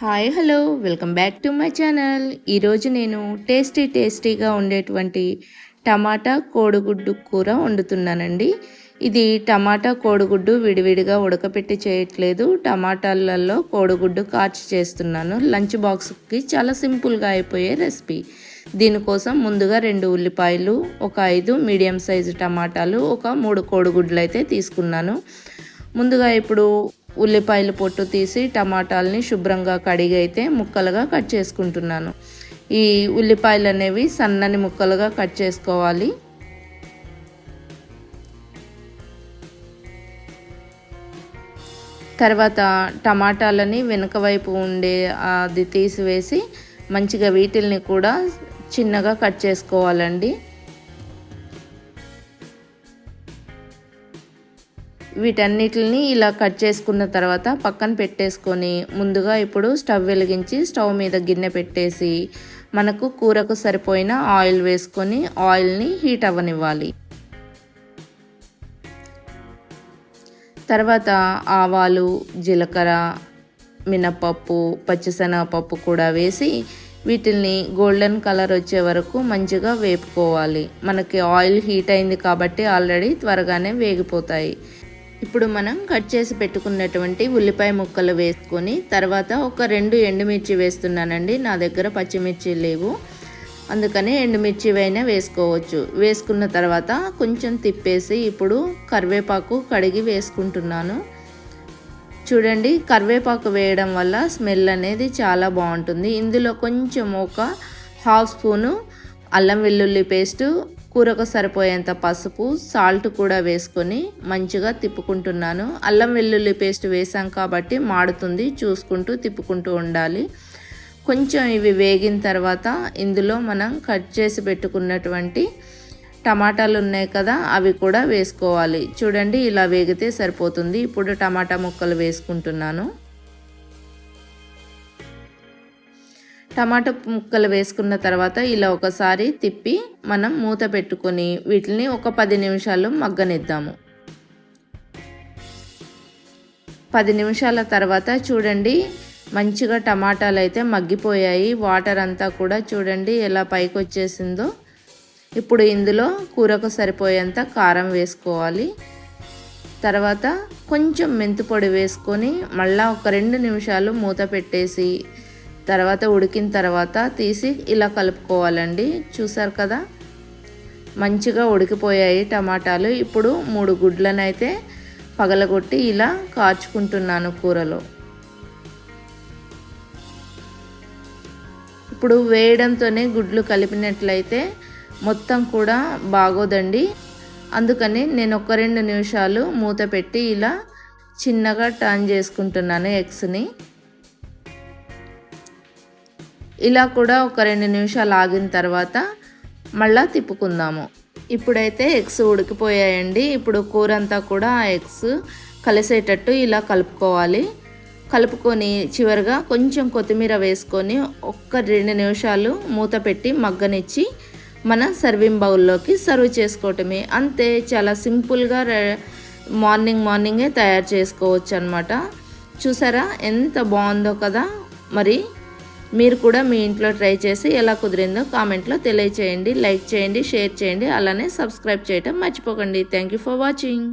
Hi hello welcome back to my channel. ఈరోజు నేను టేస్టీగా ఉండేటువంటి టమాటా కోడిగుడ్డు కూర వండుతున్నానండి. ఇది టమాటా కోడిగుడ్డు విడివిడిగా ఉడకపెట్టి చేయట్లేదు, టమాటాలలో కోడిగుడ్డు కార్చి చేస్తున్నాను. లంచ్ బాక్స్కి చాలా సింపుల్గా అయిపోయే రెసిపీ. దీనికోసం ముందుగా 2 ఉల్లిపాయలు, ఒక 5 మీడియం సైజు టమాటాలు, ఒక 3 కోడిగుడ్లు అయితే తీసుకున్నాను. ముందుగా ఇప్పుడు ఉల్లిపాయలు పొట్టు తీసి టమాటాలని శుభ్రంగా కడిగి అయితే ముక్కలుగా కట్ చేసుకుంటున్నాను. ఈ ఉల్లిపాయలు అనేవి సన్నని ముక్కలుగా కట్ చేసుకోవాలి. తర్వాత టమాటాలని వెనుక వైపు ఉండే అది తీసివేసి మంచిగా వీటిల్ని కూడా చిన్నగా కట్ చేసుకోవాలండి. వీటన్నిటిని ఇలా కట్ చేసుకున్న తర్వాత పక్కన పెట్టేసుకొని ముందుగా ఇప్పుడు స్టవ్ వెలిగించి స్టవ్ మీద గిన్నె పెట్టేసి మనకు కూరకు సరిపోయిన ఆయిల్ వేసుకొని ఆయిల్ని హీట్ అవ్వనివ్వాలి. తర్వాత ఆవాలు, జీలకర్ర, మినపప్పు, పచ్చిశనగపప్పు కూడా వేసి వీటిల్ని గోల్డెన్ కలర్ వచ్చే వరకు మంచిగా వేపుకోవాలి. మనకి ఆయిల్ హీట్ అయింది కాబట్టి ఆల్రెడీ త్వరగానే వేగిపోతాయి. ఇప్పుడు మనం కట్ చేసి పెట్టుకున్నటువంటి ఉల్లిపాయ ముక్కలు వేసుకొని తర్వాత ఒక 2 ఎండుమిర్చి వేస్తున్నానండి. నా దగ్గర పచ్చిమిర్చి లేవు, అందుకని ఎండుమిర్చి అయినా వేసుకోవచ్చు. వేసుకున్న తర్వాత కొంచెం తిప్పేసి ఇప్పుడు కరివేపాకు కడిగి వేసుకుంటున్నాను. చూడండి, కరివేపాకు వేయడం వల్ల స్మెల్ అనేది చాలా బాగుంటుంది. ఇందులో కొంచెం ఒక 1/2 స్పూను అల్లం వెల్లుల్లి పేస్టు, కూరకు సరిపోయేంత పసుపు, సాల్ట్ కూడా వేసుకొని మంచిగా తిప్పుకుంటున్నాను. అల్లం వెల్లుల్లి పేస్ట్ వేసాం కాబట్టి మాడుతుంది, చూసుకుంటూ తిప్పుకుంటూ ఉండాలి. కొంచెం ఇవి వేగిన తర్వాత ఇందులో మనం కట్ చేసి పెట్టుకున్నటువంటి టమాటాలు ఉన్నాయి కదా, అవి కూడా వేసుకోవాలి. చూడండి, ఇలా వేగితే సరిపోతుంది. ఇప్పుడు టమాటా ముక్కలు వేసుకుంటున్నాను. టమాటా ముక్కలు వేసుకున్న తర్వాత ఇలా ఒకసారి తిప్పి మనం మూత పెట్టుకొని వీటిని ఒక 10 నిమిషాలు మగ్గనిద్దాము. 10 నిమిషాల తర్వాత చూడండి, మంచిగా టమాటాలు అయితే మగ్గిపోయాయి. వాటర్ అంతా కూడా చూడండి ఎలా పైకి వచ్చేసిందో. ఇప్పుడు ఇందులో కూరకు సరిపోయేంత కారం వేసుకోవాలి. తర్వాత కొంచెం మెంతి పొడి వేసుకొని మళ్ళీ ఒక 2 నిమిషాలు మూత పెట్టేసి తర్వాత ఉడికిన తర్వాత తీసి ఇలా కలుపుకోవాలండి. చూసారు కదా, మంచిగా ఉడికిపోయాయి టమాటాలు. ఇప్పుడు 3 గుడ్లను అయితే పగలగొట్టి ఇలా కార్చుకుంటున్నాను కూరలో. ఇప్పుడు వేయడంతోనే గుడ్లు కలిపినట్లయితే మొత్తం కూడా బాగోదండి. అందుకని నేను ఒక 2 నిమిషాలు మూత పెట్టి ఇలా చిన్నగా టర్న్ చేసుకుంటున్నాను ఎగ్స్ని. ఇలా కూడా ఒక 2 నిమిషాలు ఆగిన తర్వాత మళ్ళీ తిప్పుకుందాము. ఇప్పుడైతే ఎగ్స్ ఉడికిపోయాయండి. ఇప్పుడు కూర అంతా కూడా ఆ ఎగ్స్ కలిసేటట్టు ఇలా కలుపుకోవాలి. కలుపుకొని చివరిగా కొంచెం కొత్తిమీర వేసుకొని ఒక్క 2 నిమిషాలు మూత పెట్టి మగ్గనిచ్చి మన సర్వింగ్ బౌల్లోకి సర్వ్ చేసుకోవటమే. అంతే, చాలా సింపుల్గా మార్నింగే తయారు చేసుకోవచ్చు అన్నమాట. చూసారా ఎంత బాగుందో కదా. మరి మీరు కూడా మీ ఇంట్లో ట్రై చేసి ఎలా కుదిరిందో కామెంట్లో తెలియచేయండి. లైక్ చేయండి, షేర్ చేయండి, అలానే సబ్స్క్రైబ్ చేయటం మర్చిపోకండి. Thank you for watching.